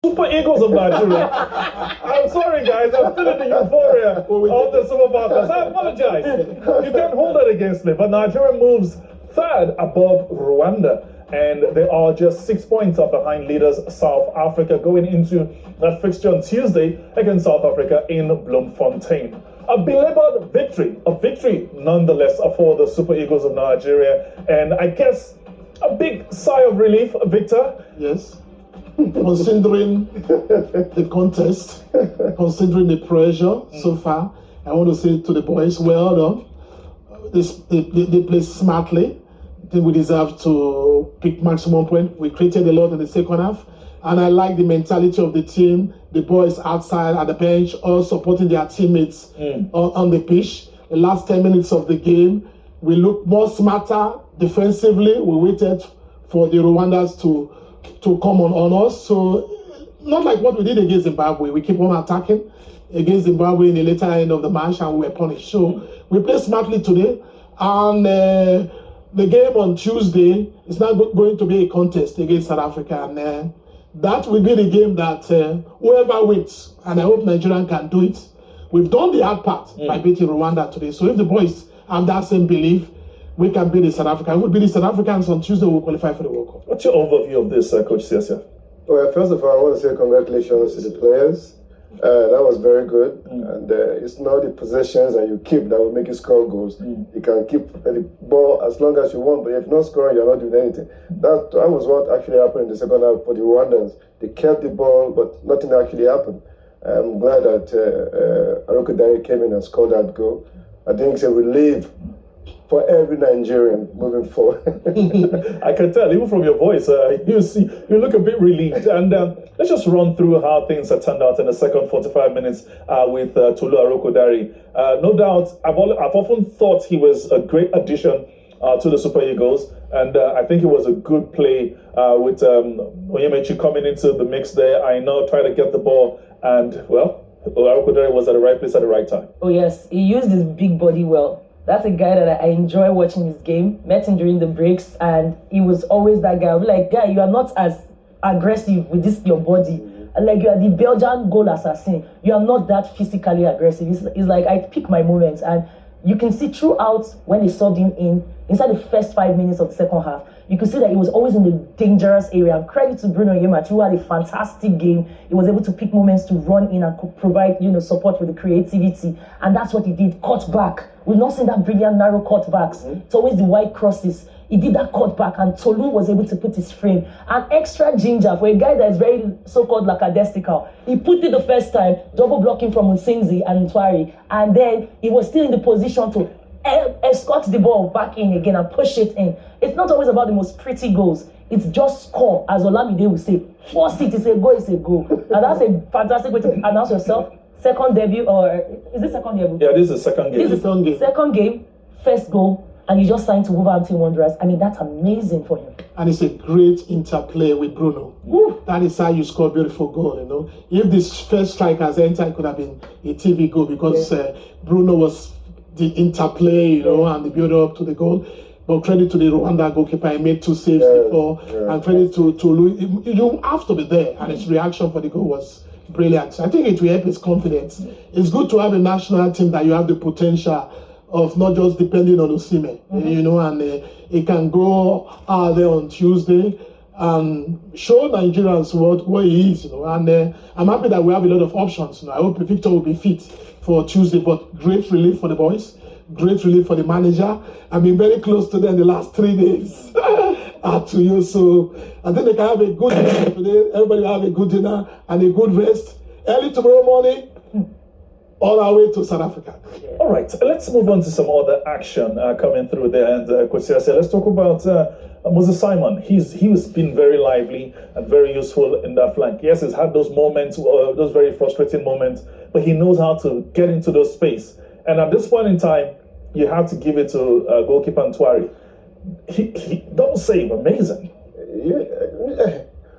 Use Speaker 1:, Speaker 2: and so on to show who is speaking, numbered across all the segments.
Speaker 1: Super Eagles of Nigeria. I'm sorry, guys. I'm still in the euphoria of the Super Falcons. I apologize. You can't hold that against me. But Nigeria moves third above Rwanda. And they are just 6 points up behind leaders South Africa going into that fixture on Tuesday against South Africa in Bloemfontein. A belabored victory, a victory nonetheless for the Super Eagles of Nigeria. And I guess a big sigh of relief, Victor.
Speaker 2: Yes. Considering the contest, considering the pressure so far, I want to say to the boys, well done. They played smartly. I think we deserve to pick maximum point. We created a lot in the second half. And I like the mentality of the team, the boys outside at the bench, all supporting their teammates on the pitch. The last 10 minutes of the game, we looked more smarter defensively. We waited for the Rwandans to come on us. So not like what we did against Zimbabwe. We keep on attacking against Zimbabwe in the later end of the match and we were punished. So we played smartly today. And the game on Tuesday is not going to be a contest against South Africa. And that will be the game that whoever wins, and I hope Nigerian can do it. We've done the hard part by beating Rwanda today. So if the boys have that same belief, we can beat the South Africans. We'll beat the South Africans on Tuesday. We'll qualify for the World Cup.
Speaker 1: What's your overview of this, Coach Siasia?
Speaker 3: Well, first of all, I want to say congratulations to the players. That was very good. And it's not the possessions that you keep that will make you score goals. You can keep the ball as long as you want, but if not scoring, you're not doing anything. That was what actually happened in the second half for the Rwandans. They kept the ball, but nothing actually happened. I'm glad that Aroko Dare came in and scored that goal. I think it's a relief for every Nigerian moving forward.
Speaker 1: I can tell, even from your voice, you look a bit relieved. And let's just run through how things have turned out in the second 45 minutes with Tolu Arokodare. No doubt, I've often thought he was a great addition to the Super Eagles. And I think it was a good play with Onyemechi coming into the mix there. I know, try to get the ball. And, well, Arokodare was at the right place at the right time.
Speaker 4: Oh, yes. He used his big body well. That's a guy that I enjoy watching his game. Met him during the breaks, and he was always that guy. I'll be like, guy, you are not as aggressive with this your body. Like, you are the Belgian goal assassin. You are not that physically aggressive. It's like I pick my moments, and you can see throughout when they subbed him in, inside the first 5 minutes of the second half, you could see that he was always in the dangerous area. And credit to Bruno Yemachi, who had a fantastic game. He was able to pick moments to run in and provide, support with the creativity. And that's what he did. Cut back. We've not seen that brilliant narrow cutbacks. It's always the wide crosses. He did that cutback, and Tolu was able to put his frame. And extra ginger for a guy that is very so-called lackadaisical. He put it the first time, double blocking from Nsinzi and Ntwari. And then he was still in the position to escort the ball back in again and push it in. It's not always about the most pretty goals. It's just score, as Olamide will say. Force it is a goal, it's a goal. And that's a fantastic way to announce yourself. Second debut, or is it second debut?
Speaker 1: Yeah, this is the second game.
Speaker 4: This is second game, first goal, and you just signed to Wolverhampton Wanderers. I mean, that's amazing for him.
Speaker 2: And it's a great interplay with Bruno. That is how you score a beautiful goal, If this first strikers entered, it could have been a TV goal because Bruno was the interplay, and the build-up to the goal. But credit to the Rwanda goalkeeper, he made 2 saves before. And credit to Louis. You have to be there, and his reaction for the goal was brilliant. I think it will help his confidence. It's good to have a national team that you have the potential of not just depending on Osimhen, and he can go out there on Tuesday and show Nigerians what he is, And I'm happy that we have a lot of options. I hope Victor will be fit for Tuesday, but great relief for the boys, great relief for the manager. I've been very close to them the last 3 days. To you, so I think they can have a good dinner today. Everybody will have a good dinner and a good rest. Early tomorrow morning, all our way to South Africa.
Speaker 1: All right, let's move on to some other action coming through there. And Coach Siasia, let's talk about Moses Simon. He's been very lively and very useful in that flank. Yes, he's had those moments, those very frustrating moments, but he knows how to get into those space. And at this point in time, you have to give it to goalkeeper Ntwari. He double save, amazing.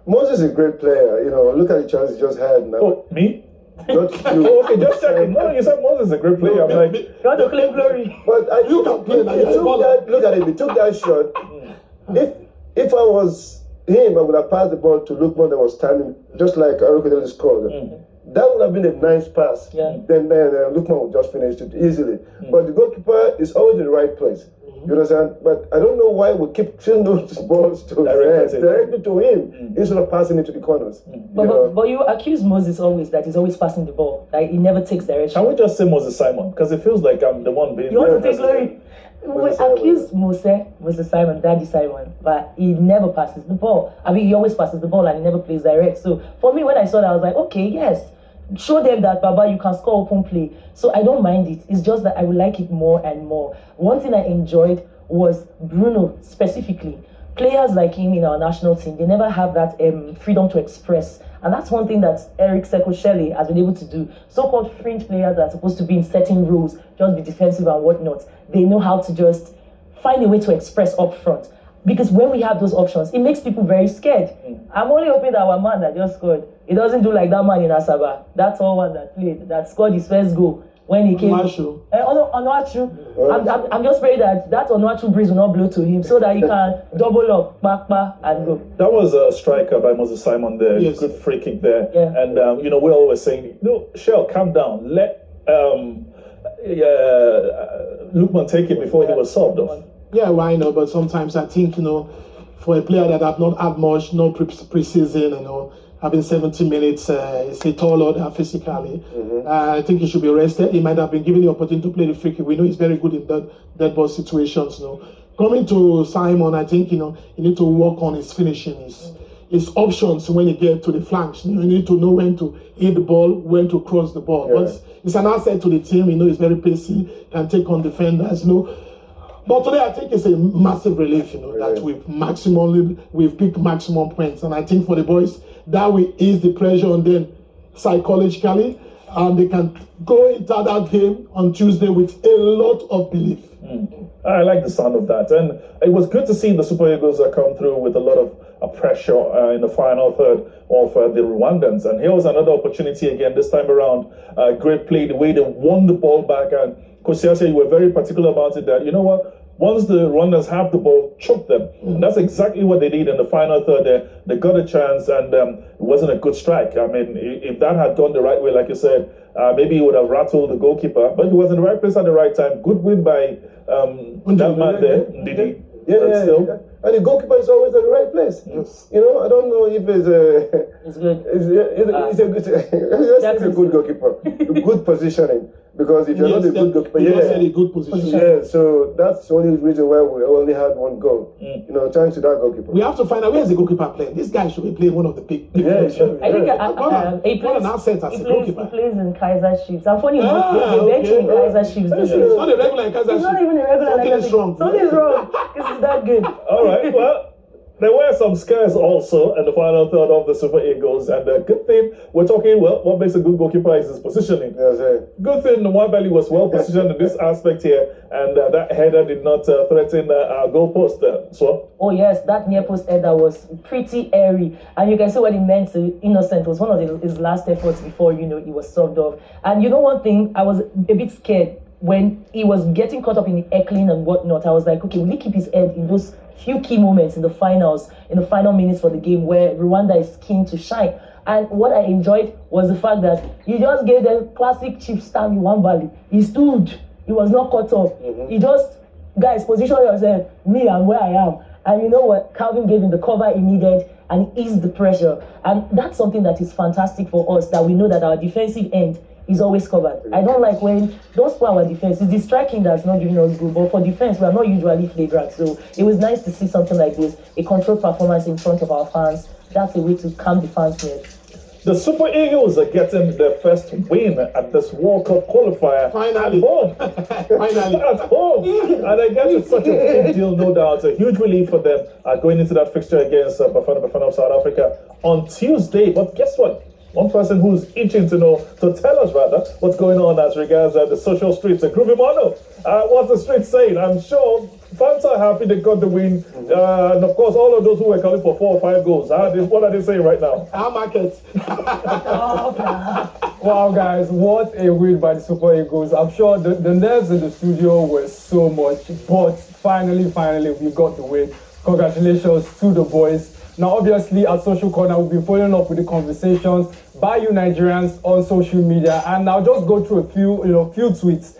Speaker 3: Moses is a great player. Look at the chance he just had now.
Speaker 1: Oh, me?
Speaker 3: Not you.
Speaker 1: Okay, just checking. No, you said Moses is a great player. I'm like,
Speaker 4: Not to claim glory.
Speaker 3: But you can play. Look at it. He took that shot. If I was him, I would have passed the ball to Lukman that was standing, just like Arokodele scored. That would have been a nice pass.
Speaker 4: Yeah.
Speaker 3: Then Lukman would just finish it easily. But the goalkeeper is always in the right place. You understand? But I don't know why we keep throwing those balls directly to him instead of passing it to the corners.
Speaker 4: But you accuse Moses always that he's always passing the ball. Like he never takes direction.
Speaker 1: Can we just say Moses Simon? Because it feels like I'm the one being.
Speaker 4: You want to take glory? We accuse Moses Simon, Daddy Simon, but he never passes the ball. I mean, he always passes the ball and he never plays direct. So for me, when I saw that, I was like, okay, yes. Show them that, Baba, you can score open play. So I don't mind it. It's just that I would like it more and more. One thing I enjoyed was Bruno specifically. Players like him in our national team, they never have that freedom to express. And that's one thing that Eric Sekoshele has been able to do. So-called fringe players that are supposed to be in certain roles, just be defensive and whatnot, they know how to just find a way to express up front. Because when we have those options, it makes people very scared. I'm only hoping that our man that just scored, he doesn't do like that man in Asaba. That's all one that played, that scored his first goal when he came.
Speaker 2: Onuachu.
Speaker 4: I'm just praying that Onuachu breeze will not blow to him so that he can double up, back, and go.
Speaker 1: That was a striker by Moses Simon there.
Speaker 2: Yes.
Speaker 1: Good free kick there.
Speaker 4: Yeah.
Speaker 1: And, we're always saying, no, Shell, calm down. Let Lukman take it before he was subbed off.
Speaker 2: Yeah, why not? But sometimes I think, for a player that have not had much, no pre-season, having 70 minutes, is a tall order physically. I think he should be rested. He might have been given the opportunity to play the free kick. We know he's very good in dead ball situations. Coming to Simon, I think, he need to work on his finishing, his options when he gets to the flanks. You need to know when to hit the ball, when to cross the ball.
Speaker 3: Yeah.
Speaker 2: But it's an asset to the team. He's very pacey, can take on defenders. But today, I think it's a massive relief, that we've picked maximum points. And I think for the boys, that will ease the pressure on them psychologically. And they can go into that game on Tuesday with a lot of belief.
Speaker 1: I like the sound of that. And it was good to see the Super Eagles come through with a lot of pressure in the final third of the Rwandans. And here was another opportunity again, this time around. Great play, the way they won the ball back. And Kosiase, you were very particular about it that, you know what, once the Rwandans have the ball, choke them. And that's exactly what they did in the final third there. They got a chance and it wasn't a good strike. I mean, if that had gone the right way, like you said, maybe he would have rattled the goalkeeper, but he was in the right place at the right time. Good win by that man there, Ndidi.
Speaker 3: Yeah. And the goalkeeper is always at the right place.
Speaker 2: Yes.
Speaker 3: I don't know if
Speaker 4: It's good.
Speaker 3: It's a good goalkeeper. Good positioning. Because if you're not a good goalkeeper,
Speaker 2: a good position.
Speaker 3: Yeah, so that's the only reason why we only had one goal. Thanks to that goalkeeper.
Speaker 2: We have to find out where's the goalkeeper playing. This guy should be playing one of the big.
Speaker 3: Yeah, sure.
Speaker 4: I think he
Speaker 2: what an asset as a goalkeeper.
Speaker 4: He plays in Kaiser Chiefs. I'm funny enough, they bench him in Kaiser Chiefs.
Speaker 2: It's not a regular Kaiser
Speaker 4: It's not even a regular
Speaker 2: Something is wrong.
Speaker 4: Something is wrong. This is that good.
Speaker 1: All right, well, there were some scares also in the final third of the Super Eagles, and the good thing, we're talking, what makes a good goalkeeper is his positioning.
Speaker 3: Yes,
Speaker 1: Good thing Nwabali was well positioned in this aspect here, and that header did not threaten our goalpost.
Speaker 4: Oh yes, that near post header was pretty airy, and you can see what it meant to Innocent. It was one of his last efforts before he was subbed off. And one thing, I was a bit scared when he was getting caught up in the heckling and whatnot. I was like, okay, will he keep his head in those few key moments in the finals, in the final minutes for the game where Rwanda is keen to shine? And what I enjoyed was the fact that he just gave them classic Chief Stanley Nwabali. He stood. He was not caught up. He just, guys, position yourself. Me, I'm where I am. And you know what? Calvin gave him the cover he needed and eased the pressure. And that's something that is fantastic for us, that we know that our defensive end is always covered. I don't like when those for our defense. It's the striking that's not giving us good, but for defense, we are not usually flagrant. So it was nice to see something like this, a controlled performance in front of our fans. That's a way to calm the fans here.
Speaker 1: The Super Eagles are getting their first win at this World Cup qualifier.
Speaker 2: Finally.
Speaker 1: At home.
Speaker 2: Finally.
Speaker 1: At home. And I guess it's such a big deal, no doubt. A huge relief for them going into that fixture against Bafana of South Africa on Tuesday. But guess what? One person who's itching to tell us rather, what's going on as regards the social streets. Groovy Mono, what's the street saying? I'm sure fans are happy they got the win. And of course, all of those who were calling for 4 or 5 goals. What are they saying right now?
Speaker 2: Our market.
Speaker 5: Wow, guys, what a win by the Super Eagles. I'm sure the nerves in the studio were so much, but finally, we got the win. Congratulations to the boys. Now, obviously, at Social Corner, we'll be following up with the conversations by you Nigerians on social media, and I'll just go through a few tweets.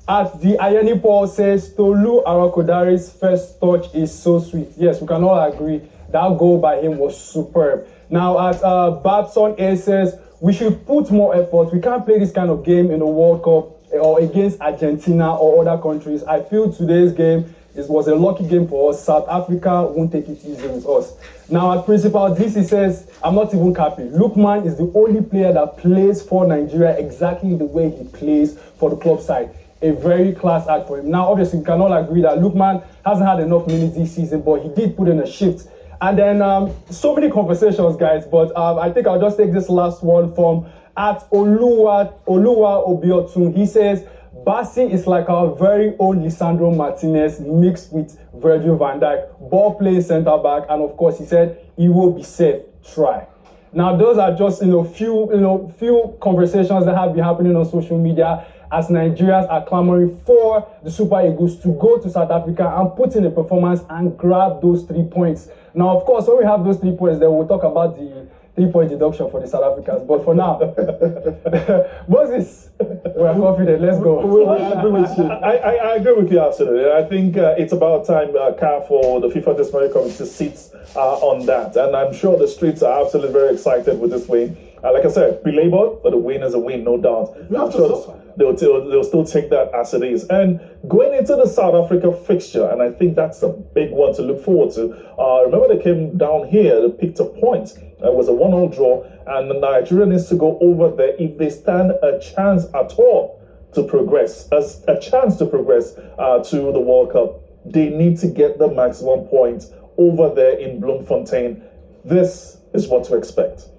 Speaker 5: At the Ayeni Paul says, Tolu Arakodari's first touch is so sweet. Yes, we can all agree that goal by him was superb. Now, at Babson A says, we should put more effort. We can't play this kind of game in the World Cup or against Argentina or other countries. I feel today's game was a lucky game for us. South Africa won't take it easy with us. Now, at Principal DC says, I'm not even capping. Lookman is the only player that plays for Nigeria exactly the way he plays for the club side. A very class act for him. Now, obviously, we can all agree that Lookman hasn't had enough minutes this season, but he did put in a shift. And then so many conversations, guys, but I think I'll just take this last one from at Oluwa Obiotun. He says, Bassi is like our very own Lisandro Martinez mixed with Virgil van Dijk, ball playing centre back, and of course he said he will be safe. Try. Now those are just few conversations that have been happening on social media as Nigerians are clamoring for the Super Eagles to go to South Africa and put in a performance and grab those 3 points. Now, of course, when we have those 3 points, then we'll talk about the 3-point deduction for the South Africans. But for now, Moses, we're confident. Let's go.
Speaker 2: I agree with you.
Speaker 1: I agree with you absolutely. I think it's about time, CAF or the FIFA Disciplinary Committee sits on that. And I'm sure the streets are absolutely very excited with this win. Like I said, belabored, but a win is a win, no doubt. I'm sure they'll still take that as it is. And going into the South Africa fixture, and I think that's a big one to look forward to. Remember they came down here, they picked a point. It was a 1-0 draw, and Nigeria needs to go over there if they stand a chance at all to progress, a chance to progress to the World Cup. They need to get the maximum points over there in Bloemfontein. This is what to expect.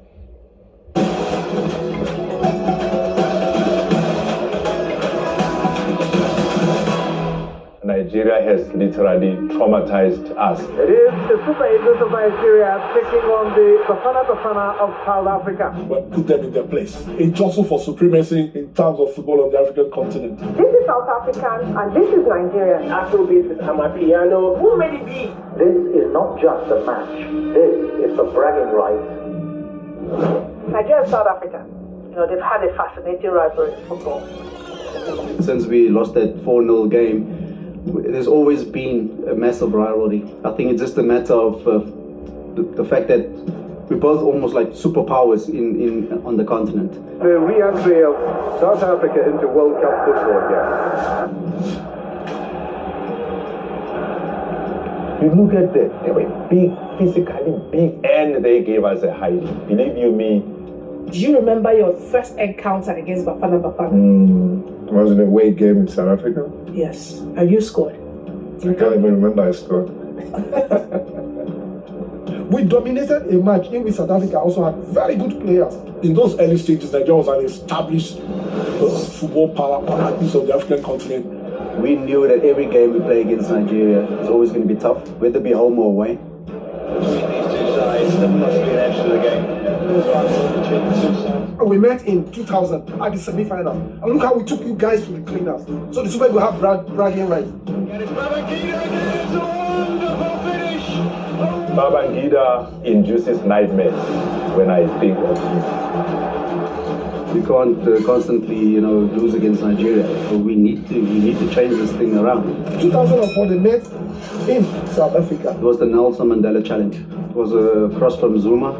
Speaker 6: Nigeria has literally traumatized us.
Speaker 7: It is the Super Eagles of Nigeria taking on the Bafana of South Africa.
Speaker 2: But put them in their place. A jostle for supremacy in terms of football on the African continent.
Speaker 8: This is South African and this is Nigerian.
Speaker 7: Afrobeat is Amapiano. Who may it be?
Speaker 9: This is not just a match. This is for bragging rights.
Speaker 8: Nigeria and South Africa, they've had a fascinating rivalry in football.
Speaker 10: Since we lost that 4-0 game, there's always been a massive rivalry. I think it's just a matter of the fact that we're both almost like superpowers on the continent.
Speaker 6: The re-entry of South Africa into World Cup football here. You look at them, they were big, physically big, and they gave us a hiding. Believe you me.
Speaker 8: Do you remember your first encounter against Bafana?
Speaker 3: It was an away game in South Africa.
Speaker 8: Yes. And you scored.
Speaker 3: I can't even remember I scored.
Speaker 2: We dominated a match in which South Africa also had very good players. In those early stages, Nigeria was an established football power on that piece of the African continent.
Speaker 10: We knew that every game we play against Nigeria is always going to be tough, whether it be home or away.
Speaker 6: Between these two sides, there must be an edge to the game.
Speaker 2: We met in 2000 at the semi-final. And look how we took you guys to the cleaners. So the Super Eagles have bragging rights.
Speaker 6: And it's Babangida again, it's a wonderful finish! Babangida induces nightmares when I think of him.
Speaker 10: We can't constantly, lose against Nigeria. So we need to change this thing around.
Speaker 2: 2004, they met in South Africa.
Speaker 10: It was the Nelson Mandela Challenge. It was a cross from Zuma.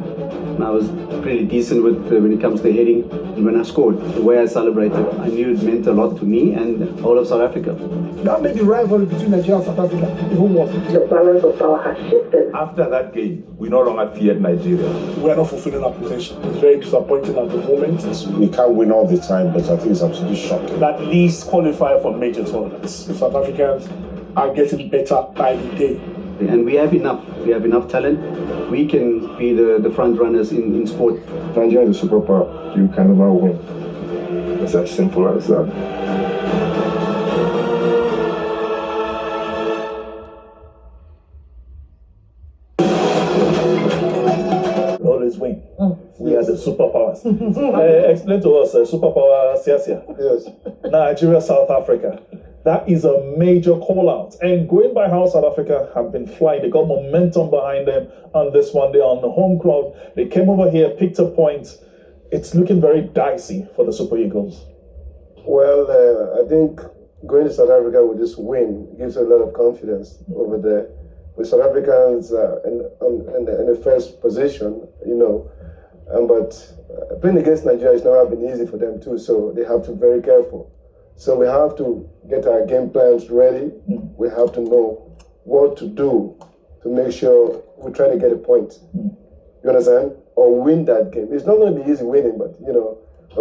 Speaker 10: And I was pretty decent with when it comes to heading. And when I scored, the way I celebrated, I knew it meant a lot to me and all of South Africa.
Speaker 2: That made the rivalry between Nigeria and South Africa even worse.
Speaker 8: The balance of power has shifted.
Speaker 6: After that game, we no longer feared Nigeria.
Speaker 2: We are not fulfilling our potential. It's very disappointing at the moment.
Speaker 3: We can't win all the time, but I think it's absolutely shocking.
Speaker 2: At least qualify for major tournaments. The South Africans are getting better by the day.
Speaker 10: And we have enough. We have enough talent. We can be the front runners in sport.
Speaker 3: Nigeria is a superpower. You can never win. It's as simple as that.
Speaker 1: Always win. We are the superpowers. Explain to us, superpower Siasia.
Speaker 3: Yes.
Speaker 1: Nigeria, South Africa. That is a major call out. And going by how South Africa have been flying, they got momentum behind them on this one. They're on the home crowd. They came over here, picked a point. It's looking very dicey for the Super Eagles.
Speaker 3: Well, I think going to South Africa with this win gives a lot of confidence over there. With South Africans in the first position, but playing against Nigeria has never been easy for them too, so they have to be very careful. So we have to get our game plans ready. We have to know what to do to make sure we try to get a point. You understand? Or win that game. It's not going to be easy winning, but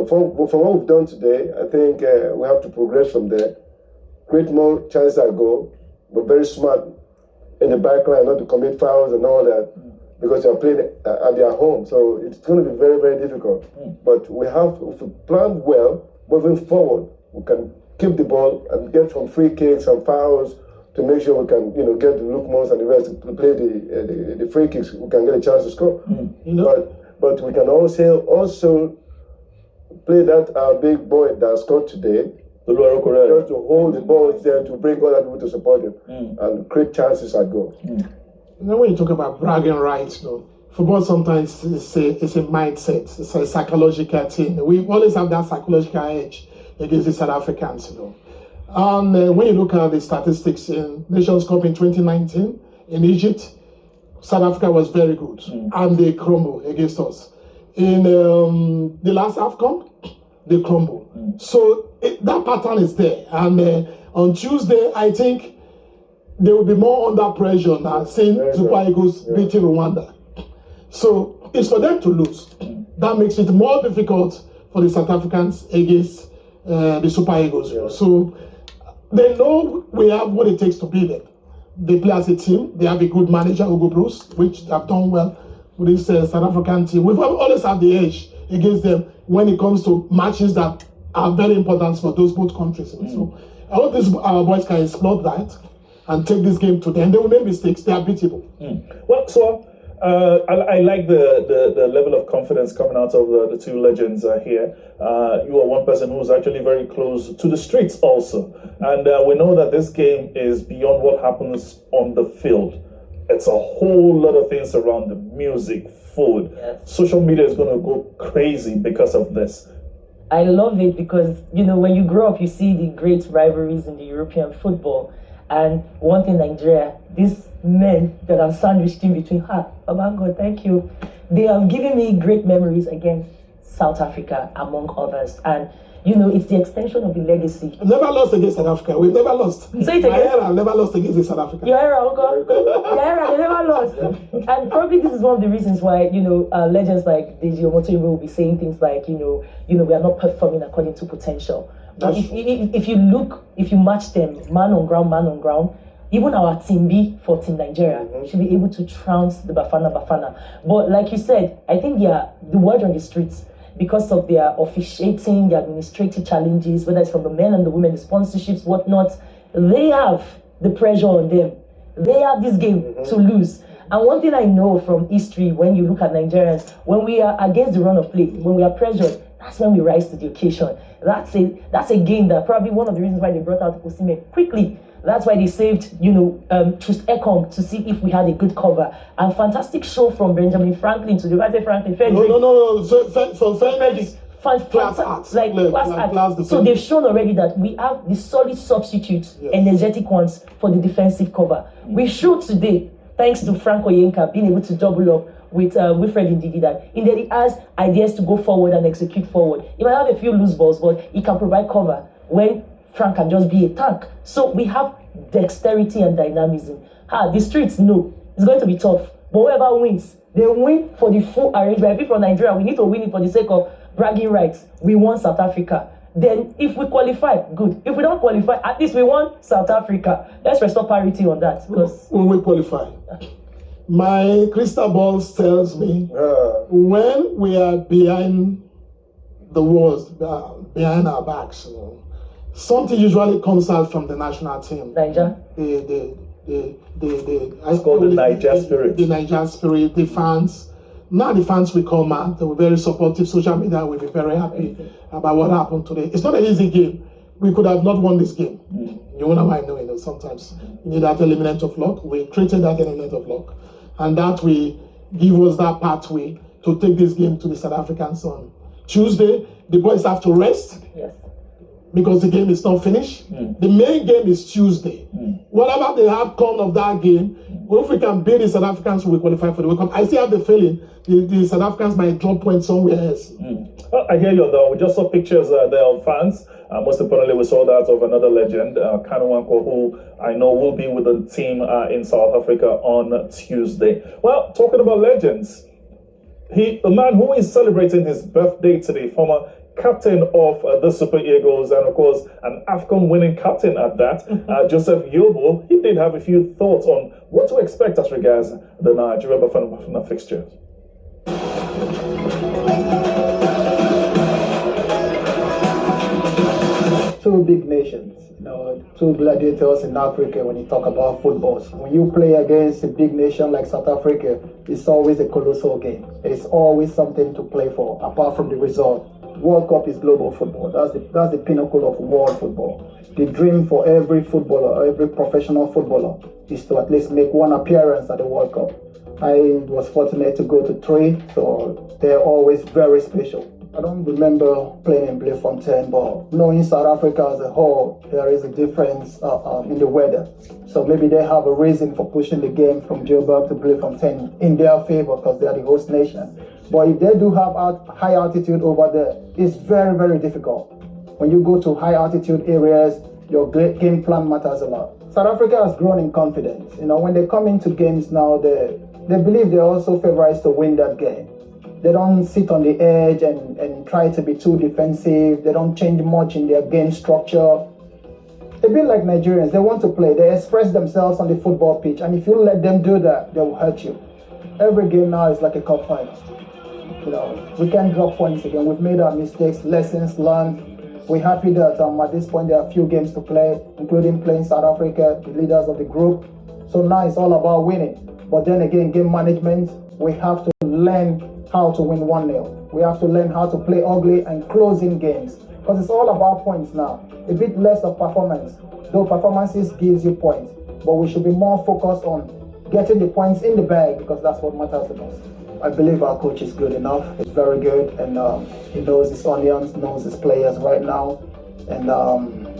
Speaker 3: from what we've done today, I think we have to progress from there. Create more chances at goal, but very smart in the back line, not to commit fouls and all that, because they're playing at their home. So it's going to be very, very difficult. But we have to, if we plan well, moving forward, we can keep the ball and get some free kicks and fouls to make sure we can, get the Lukmans and the rest to play the free kicks. We can get a chance to score. But we can also play that big boy that scored today. Just to hold the ball there, to bring other people to support him and create chances at goal.
Speaker 2: When you talk about bragging rights, football sometimes is a mindset, it's a psychological thing. We always have that psychological edge against the South Africans, And when you look at the statistics in Nations Cup in 2019 in Egypt, South Africa was very good and they crumbled against us. In the last AFCON, they crumble. So that pattern is there. And on Tuesday, I think they will be more under pressure now, seeing Super Eagles beating Rwanda. So it's for them to lose. That makes it more difficult for the South Africans against the Super Eagles. So they know we have what it takes to beat them. They play as a team. They have a good manager, Hugo Bruce, which have done well with this South African team. We've always had the edge against them when it comes to matches that are very important for those both countries. So I hope our boys can explore that and take this game to them. They will make mistakes. They are beatable.
Speaker 1: Well, so I like the level of confidence coming out of the two legends here. You are one person who's actually very close to the streets also. And we know that this game is beyond what happens on the field. It's a whole lot of things around the music, food. Social media is going to go crazy because of this.
Speaker 4: I love it because, when you grow up, you see the great rivalries in the European football. And one thing, Nigeria, these men that are sandwiched in between, Babango, thank you. They have given me great memories against South Africa, among others. And, it's the extension of the legacy.
Speaker 2: I've never lost against South Africa. We've never lost.
Speaker 4: Say it again.
Speaker 2: I've never lost against South Africa.
Speaker 4: Your era, Uncle. Your era, they never lost. And probably this is one of the reasons why, legends like Deji Omotoyibo will be saying things like, we are not performing according to potential. But if you match them, man on ground, even our Team B for Team Nigeria should be able to trounce the Bafana. But like you said, I think the word on the streets, because of their officiating, the administrative challenges, whether it's from the men and the women, the sponsorships, whatnot, they have the pressure on them. They have this game to lose. And one thing I know from history, when you look at Nigerians, when we are against the run of play, when we are pressured, that's when we rise to the occasion. That's a game that probably one of the reasons why they brought out Osimhen quickly. That's why they saved, Trust Ekong to see if we had a good cover. And fantastic show from Benjamin Franklin to the vice Franklin. Frederick.
Speaker 2: No. So Frederick. Class act.
Speaker 4: So they've shown already that we have the solid substitutes, energetic ones for the defensive cover. We showed today, thanks to Frank Oyenka being able to double up with Wilfred Ndidi, that in that he has ideas to go forward and execute forward. He might have a few loose balls, but he can provide cover when Frank can just be a tank. So we have dexterity and dynamism. The streets know it's going to be tough, but whoever wins, they win for the full arrangement. I think from Nigeria, we need to win it for the sake of bragging rights. We won South Africa. Then if we qualify, good. If we don't qualify, at least we won South Africa. Let's restore parity on that.
Speaker 2: When we qualify, my crystal ball tells me when we are behind the walls, behind our backs, something usually comes out from the national team.
Speaker 4: Niger?
Speaker 1: It's called the Niger spirit.
Speaker 2: The Niger spirit, the fans. Now the fans will come out. They were very supportive. Social media will be very happy about what happened today. It's not an easy game. We could have not won this game. You know I know, sometimes you need that element of luck. We created that element of luck. And that will give us that pathway to take this game to the South Africans on Tuesday. The boys have to rest.
Speaker 4: Yes.
Speaker 2: Because the game is not finished. The main game is Tuesday. Whatever the outcome of that game, if we can beat the South Africans, we will qualify for the World Cup. I still have the feeling the South Africans might drop points somewhere else.
Speaker 1: Well, I hear you though. We just saw pictures there of fans. Most importantly, we saw that of another legend, Kanu Nwankwo, who I know will be with the team in South Africa on Tuesday. Well, talking about legends, a man who is celebrating his birthday today, former captain of the Super Eagles, and of course an AFCON winning captain at that, Joseph Yobo. He did have a few thoughts on what to expect as regards the Nigeria Bafana fixture.
Speaker 11: Two big nations, two gladiators in Africa when you talk about football. When you play against a big nation like South Africa, it's always a colossal game. It's always something to play for, apart from the result. World Cup is global football. That's the pinnacle of world football. The dream for every footballer, every professional footballer, is to at least make one appearance at the World Cup. I was fortunate to go to 3, so they're always very special. I don't remember playing in Bloemfontein, but knowing South Africa as a whole, there is a difference in the weather. So maybe they have a reason for pushing the game from Joburg to Bloemfontein in their favor because they are the host nation. But if they do have high altitude over there, it's very, very difficult. When you go to high altitude areas, your game plan matters a lot. South Africa has grown in confidence. When they come into games now, they believe they're also favorites to win that game. They don't sit on the edge and try to be too defensive. They don't change much in their game structure. A bit like Nigerians, they want to play. They express themselves on the football pitch. And if you let them do that, they will hurt you. Every game now is like a cup final. We can't drop points again. We've made our mistakes, lessons learned. We're happy that at this point there are a few games to play, including playing South Africa, the leaders of the group. So now it's all about winning. But then again, game management, we have to learn how to win 1-0. We have to learn how to play ugly and closing games. Because it's all about points now. A bit less of performance. Though performances gives you points. But we should be more focused on getting the points in the bag because that's what matters the most. I believe our coach is good enough. He's very good and he knows his onions, knows his players right now. And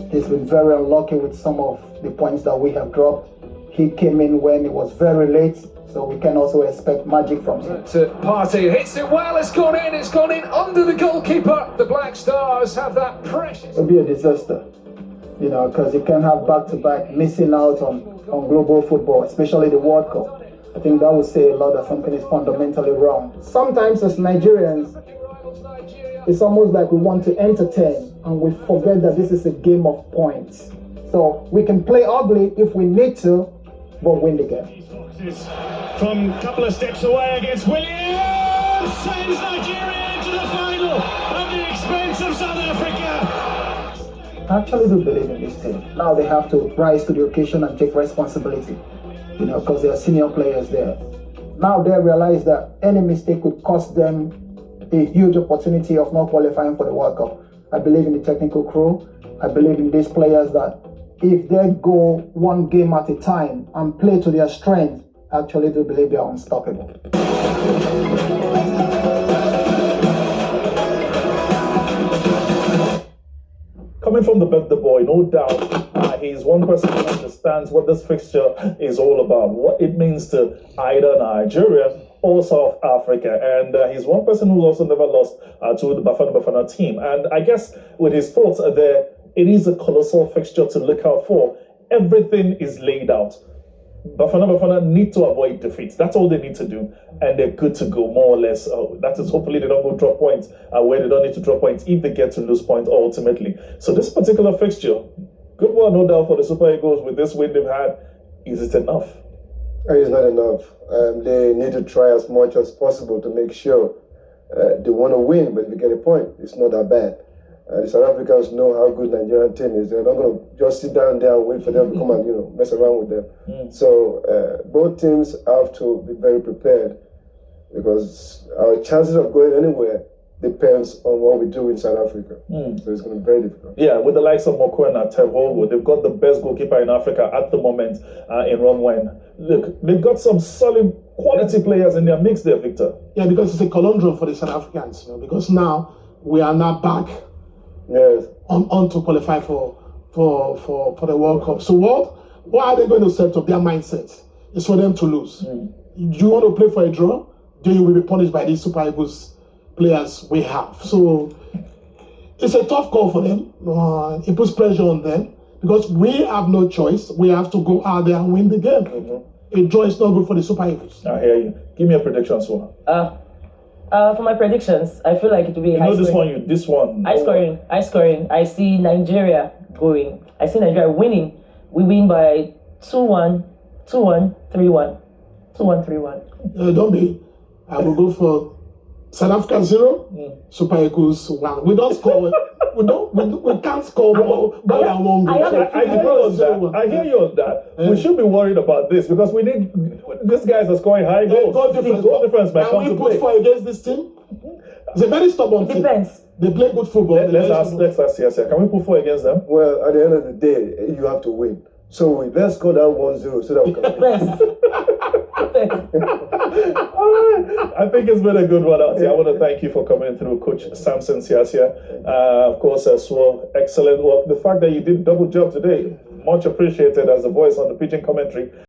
Speaker 11: he's been very unlucky with some of the points that we have dropped. He came in when it was very late. So we can also expect magic from him.
Speaker 12: Partey hits it well, it's gone in under the goalkeeper. The Black Stars have that precious.
Speaker 11: It'll be a disaster, because you can have back-to-back missing out on global football, especially the World Cup. I think that would say a lot that something is fundamentally wrong. Sometimes as Nigerians, it's almost like we want to entertain and we forget that this is a game of points. So we can play ugly if we need to, but win the game.
Speaker 13: From a couple of steps away against Williams, sends Nigeria into the final at the expense of South Africa.
Speaker 11: I actually do believe in this team. Now they have to rise to the occasion and take responsibility, because they are senior players there. Now they realize that any mistake could cost them a huge opportunity of not qualifying for the World Cup. I believe in the technical crew. I believe in these players that if they go one game at a time and play to their strength, I actually do believe they are unstoppable.
Speaker 1: Coming from the boy, no doubt, he's one person who understands what this fixture is all about, what it means to either Nigeria or South Africa. And he's one person who also never lost to the Bafana team. And I guess with his thoughts there, it is a colossal fixture to look out for. Everything is laid out. Bafana need to avoid defeat. That's all they need to do. And they're good to go, more or less. That is, hopefully they don't go drop points where they don't need to drop points if they get to lose points ultimately. So this particular fixture, good one, no doubt, for the Super Eagles with this win they've had. Is it enough?
Speaker 3: It's not enough. They need to try as much as possible to make sure they want to win, but if they get a point, it's not that bad. The South Africans know how good Nigerian team is. They're not going to just sit down there and wait for them to come and mess around with them. So both teams have to be very prepared because our chances of going anywhere depends on what we do in South Africa. So it's going to be very difficult.
Speaker 1: Yeah, with the likes of Mokoena and Tevogo, they've got the best goalkeeper in Africa at the moment in Ronwen. Look, they've got some solid quality players in their mix there, Victor.
Speaker 2: Yeah, because it's a conundrum for the South Africans, because now we are now back on to qualify for the World Cup. So what are they going to set up? Their mindset is for them to lose. Do you want to play for a draw? Then you will be punished by these Super Eagles players we have. So it's a tough call for them. It puts pressure on them because we have no choice. We have to go out there and win the game. A draw is not good for the Super Eagles.
Speaker 1: I hear you. Give me a prediction, Swan.
Speaker 4: For my predictions, I feel like it will be high scoring.
Speaker 1: This one.
Speaker 4: High scoring. I see Nigeria going. I see Nigeria winning. We win by 2-1, 2-1, 3-1. 2-1, 3-1.
Speaker 2: Don't be. I will go for South Africa 0, Super Eagles 1. We don't score. we can't score more than one goal.
Speaker 1: I hear you on that. We should be worried about this because we need these guys are scoring high goals.
Speaker 2: Goal difference might come to play. Can we put 4 against this team? It's a very stubborn team. They play good football.
Speaker 1: Let's ask yes. Can we put 4 against them?
Speaker 3: Well, at the end of the day, you have to win. So let's go down 1-0 so that we can win.
Speaker 1: All right. I think it's been a good one out here. I want to thank you for coming through, Coach Samson Siasia. Of course, as well, excellent work. The fact that you did double job today, much appreciated as a voice on the pitching commentary.